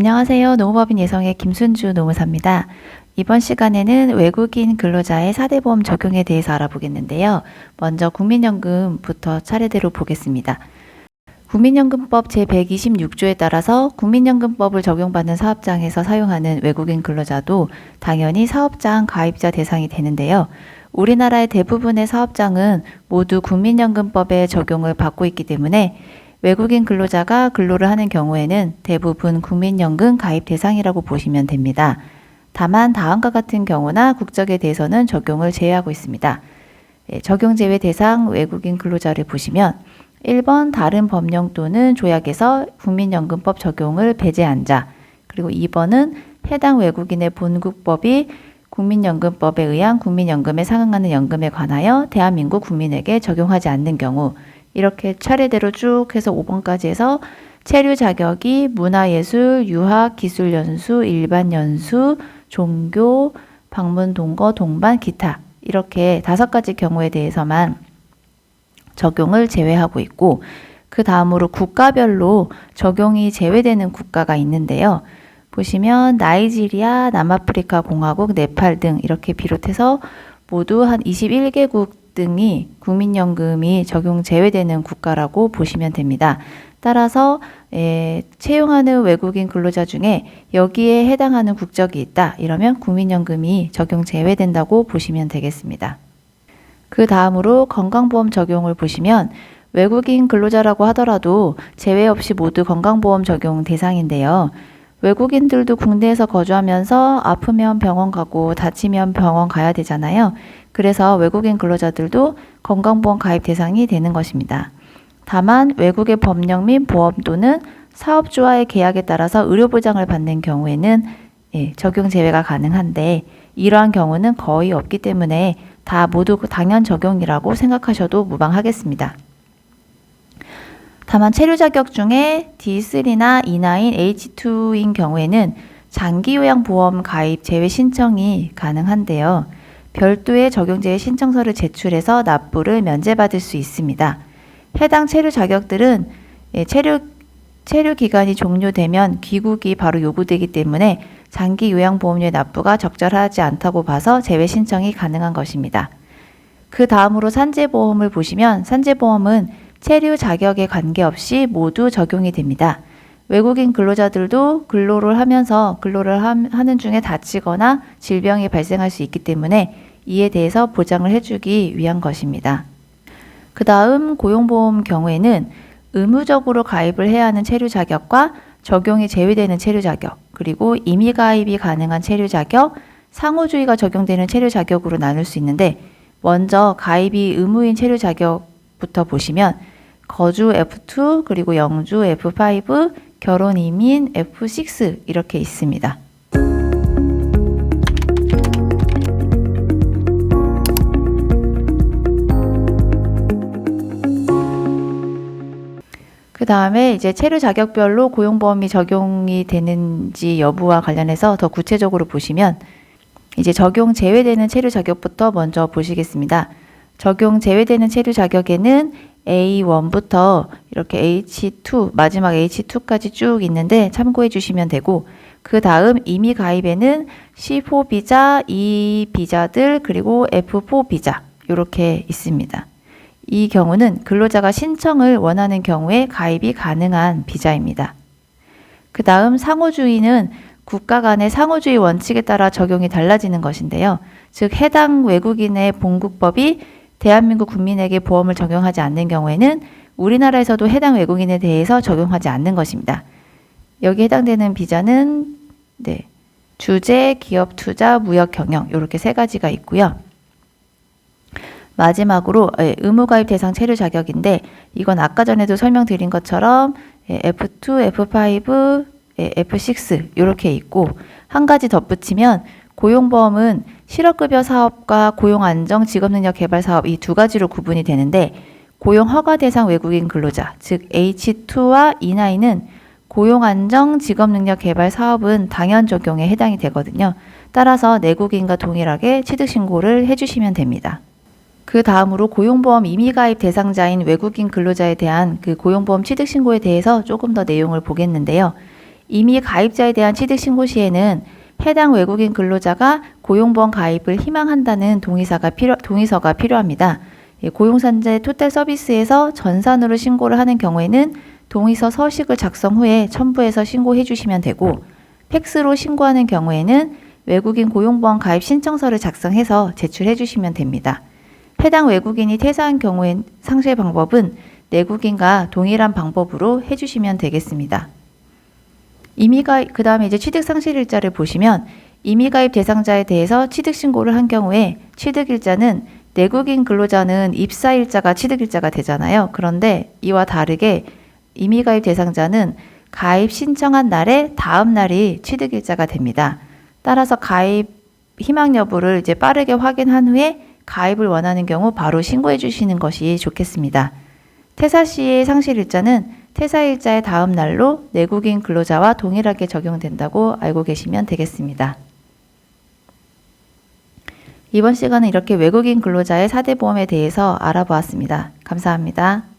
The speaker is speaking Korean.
안녕하세요. 노무법인 예성의 김순주 노무사입니다. 이번 시간에는 외국인 근로자의 4대 보험 적용에 대해서 알아보겠는데요. 먼저 국민연금부터 차례대로 보겠습니다. 국민연금법 제126조에 따라서 국민연금법을 적용받는 사업장에서 사용하는 외국인 근로자도 당연히 사업장 가입자 대상이 되는데요. 우리나라의 대부분의 사업장은 모두 국민연금법의 적용을 받고 있기 때문에 외국인 근로자가 근로를 하는 경우에는 대부분 국민연금 가입 대상이라고 보시면 됩니다. 다만 다음과 같은 경우나 국적에 대해서는 적용을 제외하고 있습니다. 적용 제외 대상 외국인 근로자를 보시면 1번 다른 법령 또는 조약에서 국민연금법 적용을 배제한 자, 그리고 2번은 해당 외국인의 본국법이 국민연금법에 의한 국민연금에 상응하는 연금에 관하여 대한민국 국민에게 적용하지 않는 경우, 이렇게 차례대로 쭉 해서 5번까지 해서 체류 자격이 문화예술, 유학, 기술연수, 일반연수, 종교, 방문, 동거, 동반, 기타 이렇게 5가지 경우에 대해서만 적용을 제외하고 있고, 그 다음으로 국가별로 적용이 제외되는 국가가 있는데요. 보시면 나이지리아, 남아프리카 공화국, 네팔 등 이렇게 비롯해서 모두 한 21개국 등이 국민연금이 적용 제외되는 국가라고 보시면 됩니다. 따라서 채용하는 외국인 근로자 중에 여기에 해당하는 국적이 있다. 이러면 국민연금이 적용 제외된다고 보시면 되겠습니다. 그 다음으로 건강보험 적용을 보시면 외국인 근로자라고 하더라도 제외 없이 모두 건강보험 적용 대상인데요. 외국인들도 국내에서 거주하면서 아프면 병원 가고 다치면 병원 가야 되잖아요. 그래서 외국인 근로자들도 건강보험 가입 대상이 되는 것입니다. 다만 외국의 법령 및 보험 또는 사업주와의 계약에 따라서 의료보장을 받는 경우에는 적용 제외가 가능한데, 이러한 경우는 거의 없기 때문에 다 모두 당연 적용이라고 생각하셔도 무방하겠습니다. 다만 체류 자격 중에 D3나 E9, H2인 경우에는 장기요양보험 가입 제외 신청이 가능한데요. 별도의 적용제외 신청서를 제출해서 납부를 면제받을 수 있습니다. 해당 체류 자격들은 체류 기간이 종료되면 귀국이 바로 요구되기 때문에 장기 요양보험료의 납부가 적절하지 않다고 봐서 제외 신청이 가능한 것입니다. 그 다음으로 산재보험을 보시면 산재보험은 체류 자격에 관계없이 모두 적용이 됩니다. 외국인 근로자들도 근로를 하면서 하는 중에 다치거나 질병이 발생할 수 있기 때문에 이에 대해서 보장을 해주기 위한 것입니다. 그 다음 고용보험 경우에는 의무적으로 가입을 해야 하는 체류 자격과 적용이 제외되는 체류 자격, 그리고 임의 가입이 가능한 체류 자격, 상호주의가 적용되는 체류 자격으로 나눌 수 있는데, 먼저 가입이 의무인 체류 자격부터 보시면 거주 F2, 그리고 영주 F5, 결혼 이민 F6 이렇게 있습니다. 그 다음에 이제 체류 자격별로 고용보험이 적용이 되는지 여부와 관련해서 더 구체적으로 보시면 이제 적용 제외되는 체류 자격부터 먼저 보시겠습니다. 적용 제외되는 체류 자격에는 A1부터 이렇게 H2, 마지막 H2까지 쭉 있는데 참고해 주시면 되고, 그 다음 임의 가입에는 C4 비자, E 비자들, 그리고 F4 비자 이렇게 있습니다. 이 경우는 근로자가 신청을 원하는 경우에 가입이 가능한 비자입니다. 그 다음 상호주의는 국가 간의 상호주의 원칙에 따라 적용이 달라지는 것인데요. 즉 해당 외국인의 본국법이 대한민국 국민에게 보험을 적용하지 않는 경우에는 우리나라에서도 해당 외국인에 대해서 적용하지 않는 것입니다. 여기에 해당되는 비자는 주재, 기업 투자, 무역 경영 이렇게 3가지가 있고요. 마지막으로 의무가입 대상 체류 자격인데, 이건 아까 전에도 설명드린 것처럼 F2, F5, F6 이렇게 있고, 한 가지 덧붙이면 고용보험은 실업급여 사업과 고용안정 직업능력 개발 사업 이 2가지로 구분이 되는데, 고용허가 대상 외국인 근로자, 즉 H2와 E9은 고용안정 직업능력 개발 사업은 당연 적용에 해당이 되거든요. 따라서 내국인과 동일하게 취득신고를 해주시면 됩니다. 그 다음으로 고용보험 임의가입 대상자인 외국인 근로자에 대한 그 고용보험 취득신고에 대해서 조금 더 내용을 보겠는데요. 이미 가입자에 대한 취득 신고 시에는 해당 외국인 근로자가 고용보험 가입을 희망한다는 동의서가 필요합니다. 고용산재 토탈 서비스에서 전산으로 신고를 하는 경우에는 동의서 서식을 작성 후에 첨부해서 신고해 주시면 되고, 팩스로 신고하는 경우에는 외국인 고용보험 가입 신청서를 작성해서 제출해 주시면 됩니다. 해당 외국인이 퇴사한 경우엔 상실 방법은 내국인과 동일한 방법으로 해주시면 되겠습니다. 그 다음에 이제 취득상실일자를 보시면 임의가입 대상자에 대해서 취득신고를 한 경우에 취득일자는 내국인 근로자는 입사일자가 취득일자가 되잖아요. 그런데 이와 다르게 임의가입 대상자는 가입 신청한 날의 다음 날이 취득일자가 됩니다. 따라서 가입 희망 여부를 이제 빠르게 확인한 후에 가입을 원하는 경우 바로 신고해 주시는 것이 좋겠습니다. 퇴사 시의 상실일자는 퇴사일자의 다음 날로 내국인 근로자와 동일하게 적용된다고 알고 계시면 되겠습니다. 이번 시간은 이렇게 외국인 근로자의 4대 보험에 대해서 알아보았습니다. 감사합니다.